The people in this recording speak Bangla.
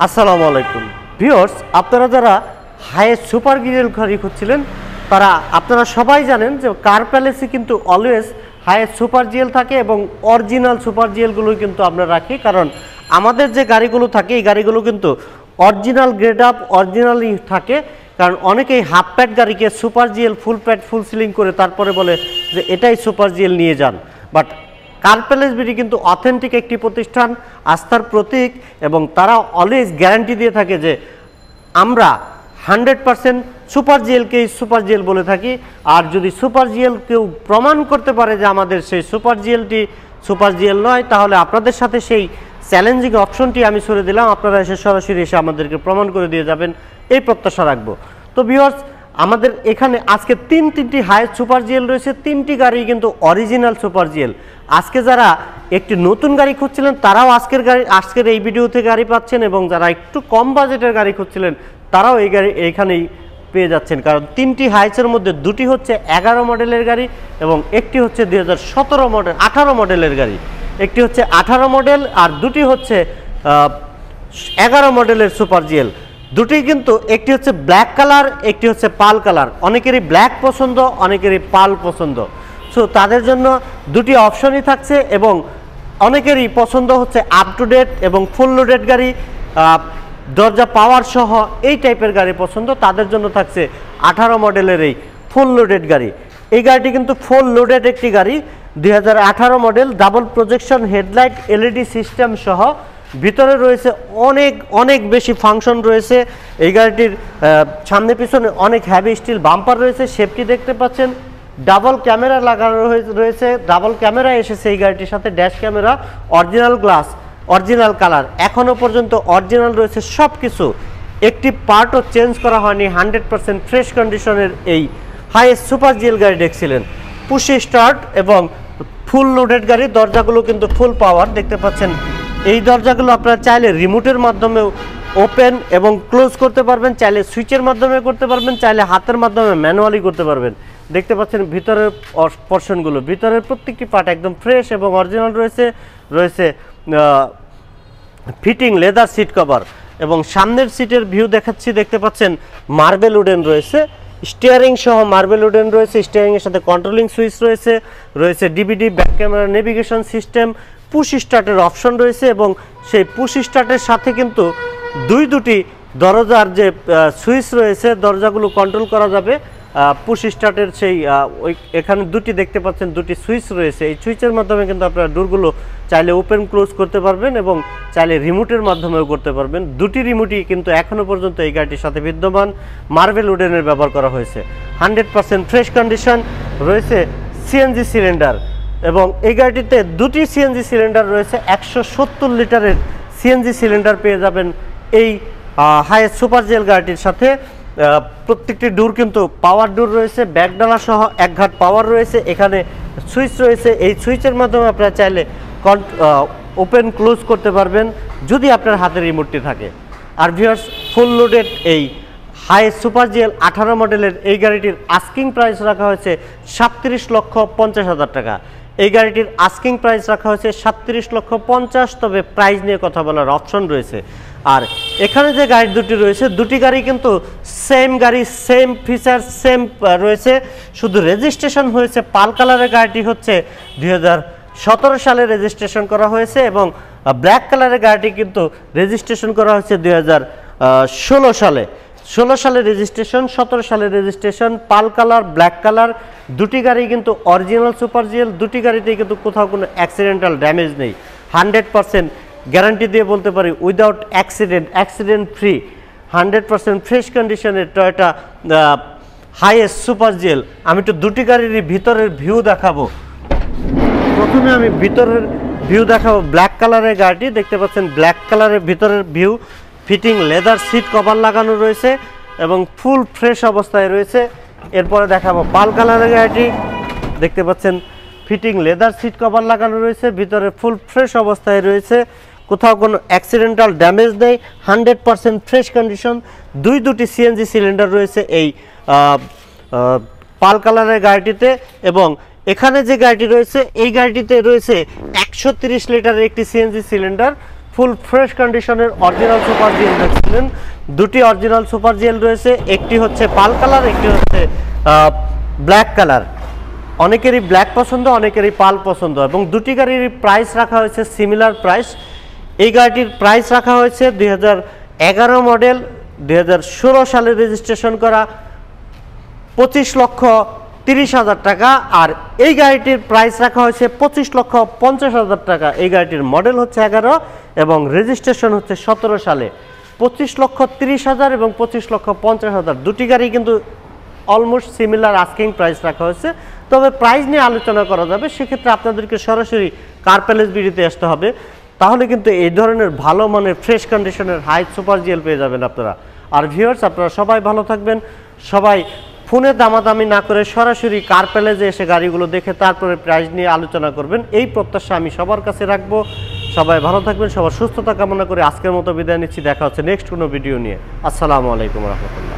আসসালামু আলাইকুম ভিউয়ার্স, আপনারা যারা হাইয়েস্ট সুপার গিয়ার গাড়ি খুঁজছিলেন তারা আপনারা সবাই জানেন যে কার প্যালেসে কিন্তু অলওয়েজ হাইয়েস্ট সুপার জিএল থাকে এবং অরিজিনাল সুপার জিএলগুলোই কিন্তু আমরা রাখি, কারণ আমাদের যে গাড়িগুলো থাকে এই গাড়িগুলো কিন্তু অরিজিনাল গ্রেড আপ অরিজিনালই থাকে। কারণ অনেকেই হাফ প্যাড গাড়িকে সুপার জিএল ফুল প্যাড ফুল সিলিং করে তারপরে বলে যে এটাই সুপার জিএল নিয়ে যান, বাট কার প্যালেস বিডি কিন্তু অথেন্টিক একটি প্রতিষ্ঠান, আস্থার প্রতীক, এবং তারা অলওয়েজ গ্যারান্টি দিয়ে থাকে যে আমরা 100% সুপার জিএলকেই সুপার জিএল বলে থাকি। আর যদি সুপার জিএল কেউ প্রমাণ করতে পারে যে আমাদের সেই সুপার জিএলটি সুপার জিএল নয়, তাহলে আপনাদের সাথে সেই চ্যালেঞ্জিং অপশনটি আমি ছেড়ে দিলাম, আপনারা এসে সরাসরি এসে আমাদেরকে প্রমাণ করে দিয়ে যাবেন, এই প্রত্যাশা রাখবো। তো ভিউয়ার্স, আমাদের এখানে আজকে তিনটি হাইয়েস্ট সুপার জিএল রয়েছে, তিনটি গাড়ি কিন্তু অরিজিনাল সুপার জিএল। আজকে যারা একটি নতুন গাড়ি খুঁজছিলেন তারাও আজকের এই ভিডিওতে গাড়ি পাচ্ছেন, এবং যারা একটু কম বাজেটের গাড়ি খুঁজছিলেন তারাও এই গাড়ি এইখানেই পেয়ে যাচ্ছেন। কারণ তিনটি হাইয়েস্টের মধ্যে দুটি হচ্ছে 11 মডেলের গাড়ি এবং একটি হচ্ছে 2018 মডেলের গাড়ি। একটি হচ্ছে 18 মডেল আর দুটি হচ্ছে 11 মডেলের সুপার জিএল। দুটি কিন্তু একটি হচ্ছে ব্ল্যাক কালার, একটি হচ্ছে পাল কালার। অনেকেরই ব্ল্যাক পছন্দ, অনেকেরই পাল পছন্দ, সো তাদের জন্য দুটি অপশনই থাকছে। এবং অনেকেরই পছন্দ হচ্ছে আপ টু ডেট এবং ফুল লোডেড গাড়ি, দরজা পাওয়ার সহ এই টাইপের গাড়ি পছন্দ, তাদের জন্য থাকছে 18 মডেলের এই ফুল লোডেড গাড়ি। এই গাড়িটি কিন্তু ফুল লোডেড একটি গাড়ি, 2018 model, double projection headlight, LED system সহ। ভিতরে রয়েছে অনেক বেশি ফাংশন রয়েছে। এই গাড়িটির সামনে পিছনে অনেক হ্যাভি স্টিল বাম্পার রয়েছে, সেফটি দেখতে পাচ্ছেন। ডাবল ক্যামেরা লাগানো রয়েছে, ডাবল ক্যামেরা এসেছে এই গাড়িটির সাথে, dash camera, original glass, original colour, এখনও পর্যন্ত অরিজিনাল রয়েছে সব কিছু। একটি পার্টও চেঞ্জ করা হয়নি, 100% ফ্রেশ কন্ডিশনের এই হাইয়েস্ট সুপার জিএল গাড়ি দেখছিলেন। পুশি স্টার্ট এবং ফুল লোডেড গাড়ি, দরজাগুলো কিন্তু ফুল পাওয়ার দেখতে পাচ্ছেন। এই দরজাগুলো আপনারা চাইলে রিমোটের মাধ্যমেও ওপেন এবং ক্লোজ করতে পারবেন, চাইলে সুইচের মাধ্যমে করতে পারবেন, চাইলে হাতের মাধ্যমে ম্যানুয়ালি করতে পারবেন। দেখতে পাচ্ছেন ভিতরের পোর্শনগুলো, ভিতরের প্রত্যেকটি পার্ট একদম ফ্রেশ এবং অরিজিনাল রয়েছে ফিটিং লেদার সিট কভার। এবং সামনের সিটের ভিউ দেখাচ্ছি, দেখতে পাচ্ছেন মার্বেল উডেন রয়েছে, স্টিয়ারিং সহ মার্বেল উডেন রয়েছে। স্টিয়ারিংয়ের সাথে কন্ট্রোলিং সুইচ রয়েছে DVD, back camera, navigation system, push স্টার্টের অপশন রয়েছে। এবং সেই পুশ স্টার্টের সাথে কিন্তু দুটি দরজার যে সুইচ রয়েছে, দরজাগুলো কন্ট্রোল করা যাবে পুশ স্টার্টের সেই এখানে দুটি দেখতে পাচ্ছেন, দুটি সুইচ রয়েছে। এই সুইচের মাধ্যমে কিন্তু আপনারা ডোরগুলো চাইলে ওপেন ক্লোজ করতে পারবেন এবং চাইলে রিমোটের মাধ্যমেও করতে পারবেন। দুটি রিমোটই কিন্তু এখনও পর্যন্ত এই গাড়িটির সাথে বিদ্যমান। মার্বেল উডেনের ব্যবহার করা হয়েছে। 100% ফ্রেশ কন্ডিশন রয়েছে। সিএনজি সিলিন্ডার, এবং এই গাড়িটিতে দুটি সিএনজি সিলিন্ডার রয়েছে। 170 লিটারের সিএনজি সিলিন্ডার পেয়ে যাবেন এই হাইয়েস্ট সুপার জিএল গাড়িটির সাথে। প্রত্যেকটি ডোর কিন্তু পাওয়ার ডোর রয়েছে, ব্যাকডালা সহ এক ঘাট পাওয়ার রয়েছে। এখানে সুইচ রয়েছে, এই সুইচের মাধ্যমে আপনারা চাইলে ওপেন ক্লোজ করতে পারবেন যদি আপনার হাতে রিমোটটি থাকে। আর ভিউয়ার্স, ফুল লোডেড এই হাইয়েস্ট সুপার জিএল 18 মডেলের এই গাড়িটির আস্কিং প্রাইস রাখা হয়েছে 37,50,000 টাকা। এই গাড়িটির আস্কিং প্রাইস রাখা হয়েছে 37,50,000, তবে প্রাইস নিয়ে কথা বলার অপশন রয়েছে। আর এখানে যে গাড়ি দুটি রয়েছে, দুটি গাড়ি কিন্তু সেম গাড়ি, সেম ফিচার, সেম রয়েছে, শুধু রেজিস্ট্রেশন হয়েছে। পাল কালারের গাড়িটি হচ্ছে 2017 সালে রেজিস্ট্রেশন করা হয়েছে, এবং ব্ল্যাক কালারের গাড়িটি কিন্তু রেজিস্ট্রেশন করা হয়েছে 2016 সালে। 16 সালে রেজিস্ট্রেশন, 17 সালে রেজিস্ট্রেশন। পাল কালার, ব্ল্যাক কালার, দুটি গাড়ি কিন্তু অরিজিনাল সুপার জিএল। দুটি গাড়িতেই কিন্তু কোথাও কোনো অ্যাক্সিডেন্টাল ড্যামেজ নেই। 100% গ্যারান্টি দিয়ে বলতে পারি উইদাউট অ্যাক্সিডেন্ট ফ্রি, 100% ফ্রেশ কন্ডিশনের টয়োটা হাইয়েস্ট সুপার জিএল। আমি একটু দুটি গাড়ির ভিতরের ভিউ দেখাবো। প্রথমে আমি ভিতরের ভিউ দেখাবো। ব্ল্যাক কালারের গাড়িটি দেখতে পাচ্ছেন, ব্ল্যাক কালারের ভিতরের view, fitting leather seat cover লাগানো রয়েছে এবং ফুল ফ্রেশ অবস্থায় রয়েছে। এরপরে দেখাবো পাল কালারের গাড়িটি, দেখতে পাচ্ছেন ফিটিং লেদার সিট কভার লাগানো রয়েছে, ভিতরে ফুল ফ্রেশ অবস্থায় রয়েছে, কোথাও কোনো অ্যাক্সিডেন্টাল ড্যামেজ নেই, 100% ফ্রেশ কন্ডিশন। দুটি সিএনজি সিলিন্ডার রয়েছে এই পাল কালারের গাড়িটিতে। এবং এখানে যে গাড়িটি রয়েছে, এই গাড়িটিতে রয়েছে 130 লিটারের একটি সিএনজি সিলিন্ডার, ফুল ফ্রেশ কন্ডিশনের অরিজিনাল সুপার জিএল দেখছিলেন। দুটি অরিজিনাল সুপার জিএল রয়েছে, একটি হচ্ছে পাল কালার, একটি হচ্ছে ব্ল্যাক কালার। অনেকেরই ব্ল্যাক পছন্দ, অনেকেরই পাল পছন্দ, এবং দুটি গাড়ির প্রাইস রাখা হয়েছে সিমিলার প্রাইস। এই গাড়িটির প্রাইস রাখা হয়েছে 2011 মডেল, 2016 সালে রেজিস্ট্রেশন করা 25,30,000 টাকা। আর এই গাড়িটির প্রাইস রাখা হয়েছে 25,50,000 টাকা। এই গাড়িটির মডেল হচ্ছে 11 এবং রেজিস্ট্রেশন হচ্ছে 17 সালে। 25,30,000 এবং 25,50,000 দুটি গাড়ি কিন্তু অলমোস্ট সিমিলার আস্কিং প্রাইস রাখা হয়েছে। তবে প্রাইস নিয়ে আলোচনা করা যাবে, সেক্ষেত্রে আপনাদেরকে সরাসরি কার প্যালেস ভিডিওতে আসতে হবে, তাহলে কিন্তু এই ধরনের ভালো মানের ফ্রেশ কন্ডিশনের হাই সুপার জিএল পেয়ে যাবেন আপনারা। আর ভিউয়ার্স, আপনারা সবাই ভালো থাকবেন, সবাই ফোনে দামাদামি না করে সরাসরি কার প্যালেসে এসে গাড়িগুলো দেখে তারপরে প্রাইস নিয়ে আলোচনা করবেন, এই প্রত্যাশা আমি সবার কাছে রাখবো। সবাই ভালো থাকবেন, সবার সুস্থতা কামনা করে আজকের মতো বিদায় নিচ্ছি। দেখা হচ্ছে নেক্সট কোনো ভিডিও নিয়ে। আসসালামু আলাইকুম রহমতুল্লাহ।